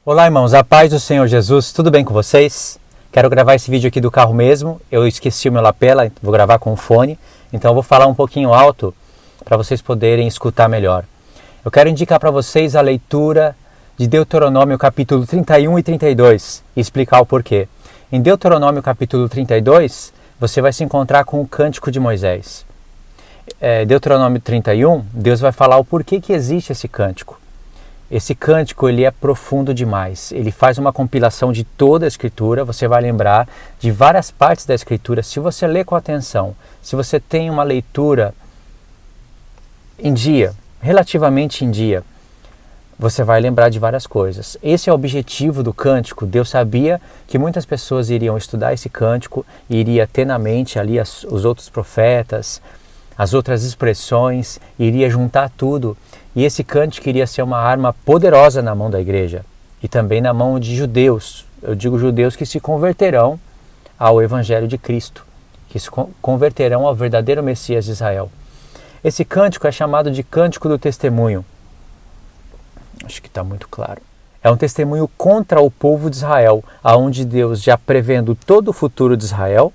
Olá, irmãos, a paz do Senhor Jesus, tudo bem com vocês? Quero gravar esse vídeo aqui do carro mesmo, eu esqueci o meu lapela, vou gravar com o fone, então eu vou falar um pouquinho alto para vocês poderem escutar melhor. Eu quero indicar para vocês a leitura de Deuteronômio capítulo 31 e 32 e explicar o porquê. Em Deuteronômio capítulo 32, você vai se encontrar com o Cântico de Moisés. Deuteronômio 31, Deus vai falar o porquê que existe esse cântico. Esse cântico ele é profundo demais, ele faz uma compilação de toda a Escritura, você vai lembrar de várias partes da Escritura, se você ler com atenção, se você tem uma leitura em dia, relativamente em dia, você vai lembrar de várias coisas. Esse é o objetivo do cântico. Deus sabia que muitas pessoas iriam estudar esse cântico e iria ter na mente ali os outros profetas, as outras expressões, iria juntar tudo. E esse cântico iria ser uma arma poderosa na mão da igreja e também na mão de judeus. Eu digo judeus que se converterão ao Evangelho de Cristo, que se converterão ao verdadeiro Messias de Israel. Esse cântico é chamado de Cântico do Testemunho. Acho que está muito claro. É um testemunho contra o povo de Israel, aonde Deus, já prevendo todo o futuro de Israel,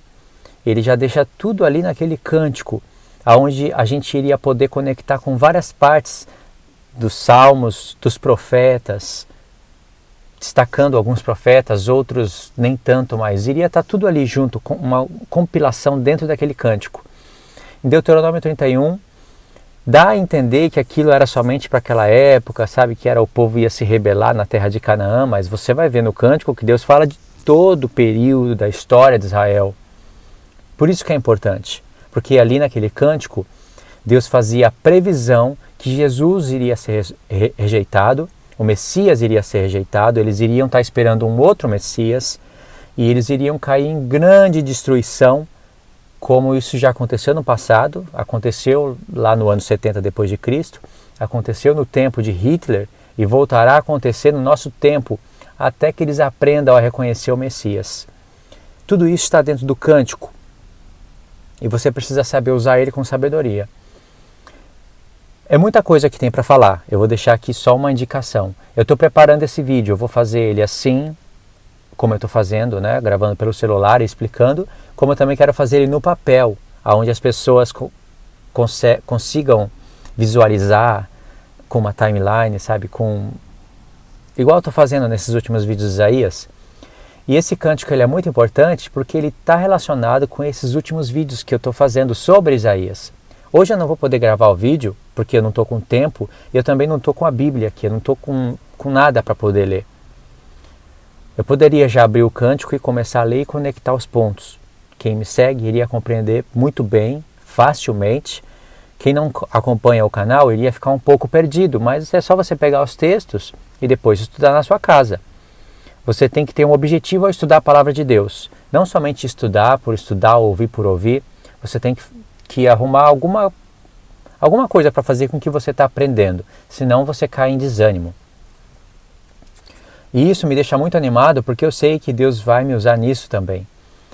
ele já deixa tudo ali naquele cântico, aonde a gente iria poder conectar com várias partes dos salmos, dos profetas, destacando alguns profetas, outros nem tanto, mas iria estar tudo ali junto, com uma compilação dentro daquele cântico. Em Deuteronômio 31, dá a entender que aquilo era somente para aquela época, sabe, que era o povo ia se rebelar na terra de Canaã, mas você vai ver no cântico que Deus fala de todo o período da história de Israel. Por isso que é importante, porque ali naquele cântico, Deus fazia a previsão que Jesus iria ser rejeitado, o Messias iria ser rejeitado, eles iriam estar esperando um outro Messias e eles iriam cair em grande destruição, como isso já aconteceu no passado, aconteceu lá no ano 70 depois de Cristo, aconteceu no tempo de Hitler e voltará a acontecer no nosso tempo, até que eles aprendam a reconhecer o Messias. Tudo isso está dentro do cântico e você precisa saber usar ele com sabedoria. É muita coisa que tem para falar, eu vou deixar aqui só uma indicação. Eu estou preparando esse vídeo, eu vou fazer ele assim, como eu estou fazendo, né, gravando pelo celular e explicando, como eu também quero fazer ele no papel, onde as pessoas consigam visualizar com uma timeline, sabe, igual eu estou fazendo nesses últimos vídeos de Isaías. E esse cântico ele é muito importante porque ele está relacionado com esses últimos vídeos que eu estou fazendo sobre Isaías. Hoje eu não vou poder gravar o vídeo, porque eu não estou com tempo, e eu também não estou com a Bíblia aqui, eu não estou com nada para poder ler. Eu poderia já abrir o cântico e começar a ler e conectar os pontos. Quem me segue iria compreender muito bem, facilmente. Quem não acompanha o canal iria ficar um pouco perdido, mas é só você pegar os textos e depois estudar na sua casa. Você tem que ter um objetivo ao estudar a palavra de Deus. Não somente estudar, ouvir por ouvir. Você tem que arrumar alguma coisa para fazer com o que você está aprendendo. Senão você cai em desânimo. E isso me deixa muito animado porque eu sei que Deus vai me usar nisso também.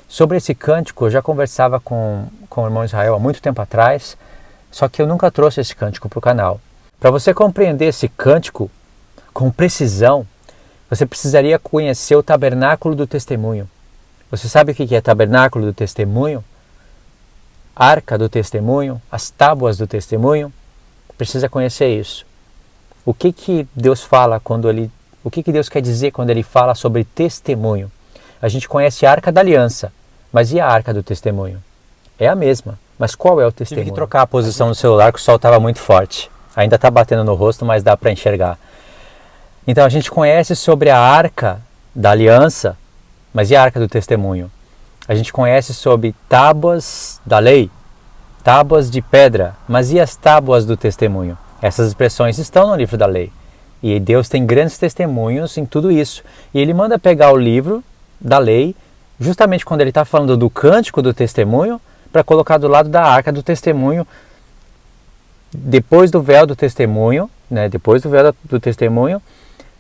Sobre esse cântico, eu já conversava com o irmão Israel há muito tempo atrás, só que eu nunca trouxe esse cântico para o canal. Para você compreender esse cântico com precisão, você precisaria conhecer o tabernáculo do testemunho. Você sabe o que é tabernáculo do testemunho? Arca do testemunho, as tábuas do testemunho? Precisa conhecer isso. O que Deus fala o que Deus quer dizer quando Ele fala sobre testemunho? A gente conhece a Arca da Aliança, mas e a Arca do Testemunho? É a mesma, mas qual é o testemunho? Tive que trocar a posição do celular, que o sol estava muito forte. Ainda está batendo no rosto, mas dá para enxergar. Então a gente conhece sobre a Arca da Aliança, mas e a Arca do Testemunho? A gente conhece sobre tábuas da lei, tábuas de pedra, mas e as tábuas do testemunho? Essas expressões estão no livro da lei. E Deus tem grandes testemunhos em tudo isso. E Ele manda pegar o livro da lei, justamente quando Ele está falando do cântico do testemunho, para colocar do lado da arca do testemunho, depois do véu do testemunho, né, depois do véu do testemunho,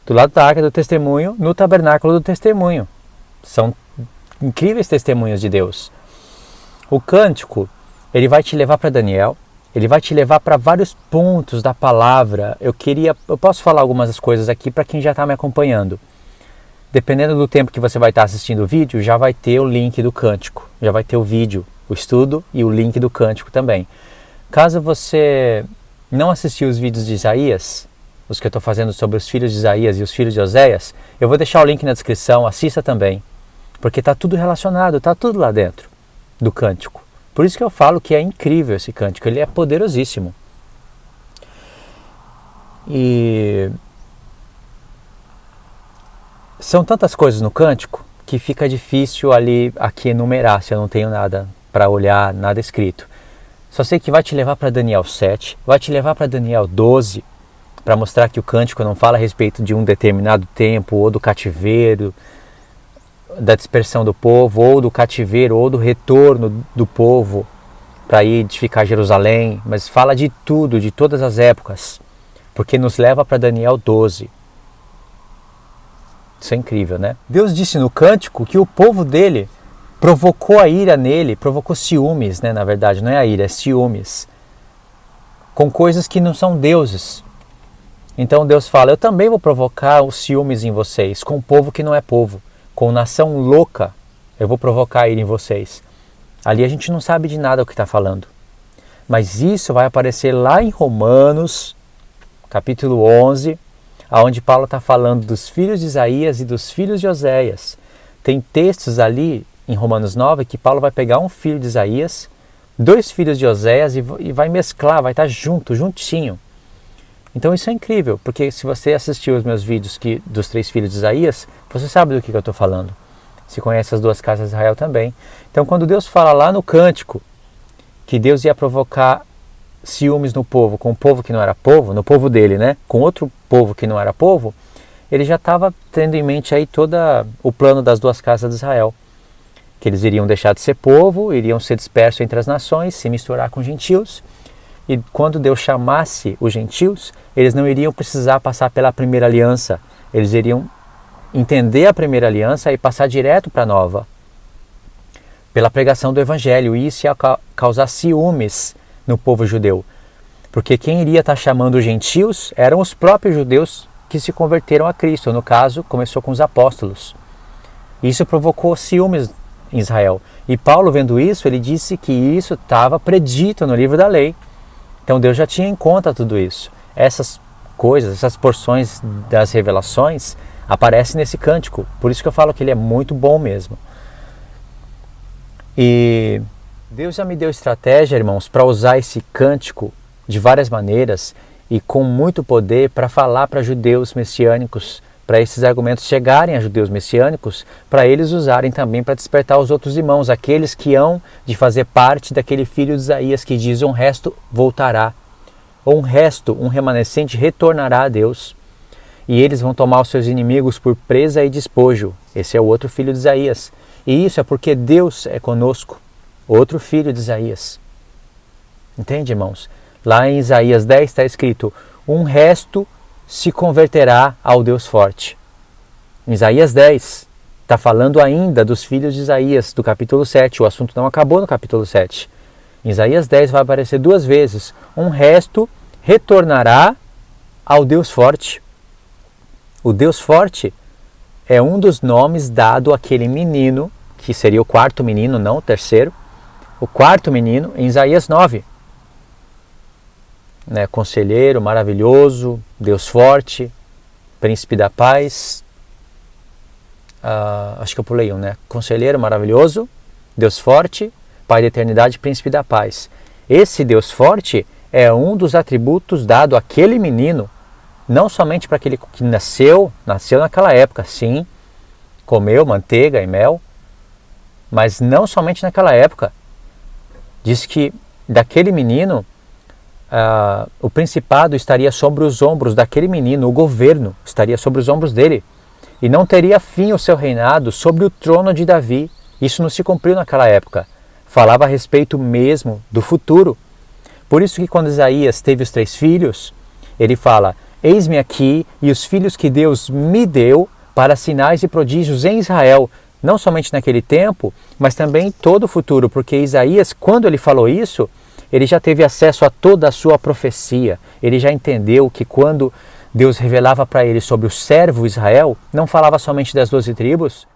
do lado da arca do testemunho, no tabernáculo do testemunho. São incríveis testemunhos de Deus. O cântico, ele vai te levar para Daniel, ele vai te levar para vários pontos da palavra. Eu posso falar algumas coisas aqui para quem já está me acompanhando. Dependendo do tempo que você vai estar assistindo o vídeo, já vai ter o link do cântico, já vai ter o vídeo, o estudo e o link do cântico também. Caso você não assistiu os vídeos de Isaías, os que eu estou fazendo sobre os filhos de Isaías e os filhos de Oséias, eu vou deixar o link na descrição, assista também, porque está tudo relacionado, está tudo lá dentro do cântico. Por isso que eu falo que é incrível esse cântico, ele é poderosíssimo. E são tantas coisas no cântico que fica difícil aqui enumerar, se eu não tenho nada para olhar, nada escrito. Só sei que vai te levar para Daniel 7, vai te levar para Daniel 12, para mostrar que o cântico não fala a respeito de um determinado tempo, ou do cativeiro, da dispersão do povo, ou do cativeiro, ou do retorno do povo para ir edificar Jerusalém, mas fala de tudo, de todas as épocas, porque nos leva para Daniel 12. Isso é incrível, né? Deus disse no cântico que o povo dele provocou a ira nele, provocou ciúmes, né? Na verdade, não é a ira, é ciúmes, com coisas que não são deuses. Então Deus fala, eu também vou provocar os ciúmes em vocês, com o povo que não é povo, com nação louca, eu vou provocar a ira em vocês. Ali a gente não sabe de nada o que está falando. Mas isso vai aparecer lá em Romanos, capítulo 11, onde Paulo está falando dos filhos de Isaías e dos filhos de Oséias. Tem textos ali em Romanos 9 que Paulo vai pegar um filho de Isaías, 2 filhos de Oséias e vai mesclar, vai estar juntinho. Então isso é incrível, porque se você assistiu os meus vídeos dos 3 filhos de Isaías, você sabe do que eu estou falando. Se conhece as 2 casas de Israel também. Então quando Deus fala lá no cântico que Deus ia provocar ciúmes no povo, com o povo que não era povo, no povo dele, né? Com outro povo que não era povo, ele já estava tendo em mente aí todo o plano das 2 casas de Israel. Que eles iriam deixar de ser povo, iriam ser dispersos entre as nações, se misturar com gentios. E quando Deus chamasse os gentios, eles não iriam precisar passar pela primeira aliança. Eles iriam entender a primeira aliança e passar direto para a nova. Pela pregação do evangelho. E isso ia causar ciúmes no povo judeu. Porque quem iria estar chamando os gentios eram os próprios judeus que se converteram a Cristo. No caso, começou com os apóstolos. Isso provocou ciúmes em Israel. E Paulo, vendo isso, ele disse que isso estava predito no livro da lei. Então Deus já tinha em conta tudo isso. Essas coisas, essas porções das revelações aparecem nesse cântico. Por isso que eu falo que ele é muito bom mesmo. E Deus já me deu estratégia, irmãos, para usar esse cântico de várias maneiras e com muito poder para falar para judeus messiânicos, para esses argumentos chegarem a judeus messiânicos, para eles usarem também para despertar os outros irmãos, aqueles que hão de fazer parte daquele filho de Isaías que diz, um resto voltará, ou um remanescente retornará a Deus, e eles vão tomar os seus inimigos por presa e despojo. Esse é o outro filho de Isaías, e isso é porque Deus é conosco, outro filho de Isaías. Entende, irmãos? Lá em Isaías 10 está escrito, um resto se converterá ao Deus forte. Em Isaías 10, está falando ainda dos filhos de Isaías, do capítulo 7. O assunto não acabou no capítulo 7. Em Isaías 10 vai aparecer 2 vezes. Um resto retornará ao Deus forte. O Deus forte é um dos nomes dado àquele menino, que seria o 4º menino, não o 3º. O 4º menino, em Isaías 9. Né, conselheiro, maravilhoso, Deus forte, príncipe da paz, acho que eu pulei um, né? Conselheiro maravilhoso, Deus forte, Pai da eternidade, príncipe da paz. Esse Deus forte é um dos atributos dado àquele menino, não somente para aquele que nasceu naquela época, sim, comeu manteiga e mel, mas não somente naquela época. Diz que daquele menino, o principado estaria sobre os ombros daquele menino, o governo estaria sobre os ombros dele, e não teria fim o seu reinado sobre o trono de Davi. Isso não se cumpriu naquela época, falava a respeito mesmo do futuro. Por isso que quando Isaías teve os 3 filhos, ele fala, eis-me aqui e os filhos que Deus me deu para sinais e prodígios em Israel, não somente naquele tempo, mas também em todo o futuro, porque Isaías, quando ele falou isso, ele já teve acesso a toda a sua profecia. Ele já entendeu que quando Deus revelava para ele sobre o servo Israel, não falava somente das 12 tribos,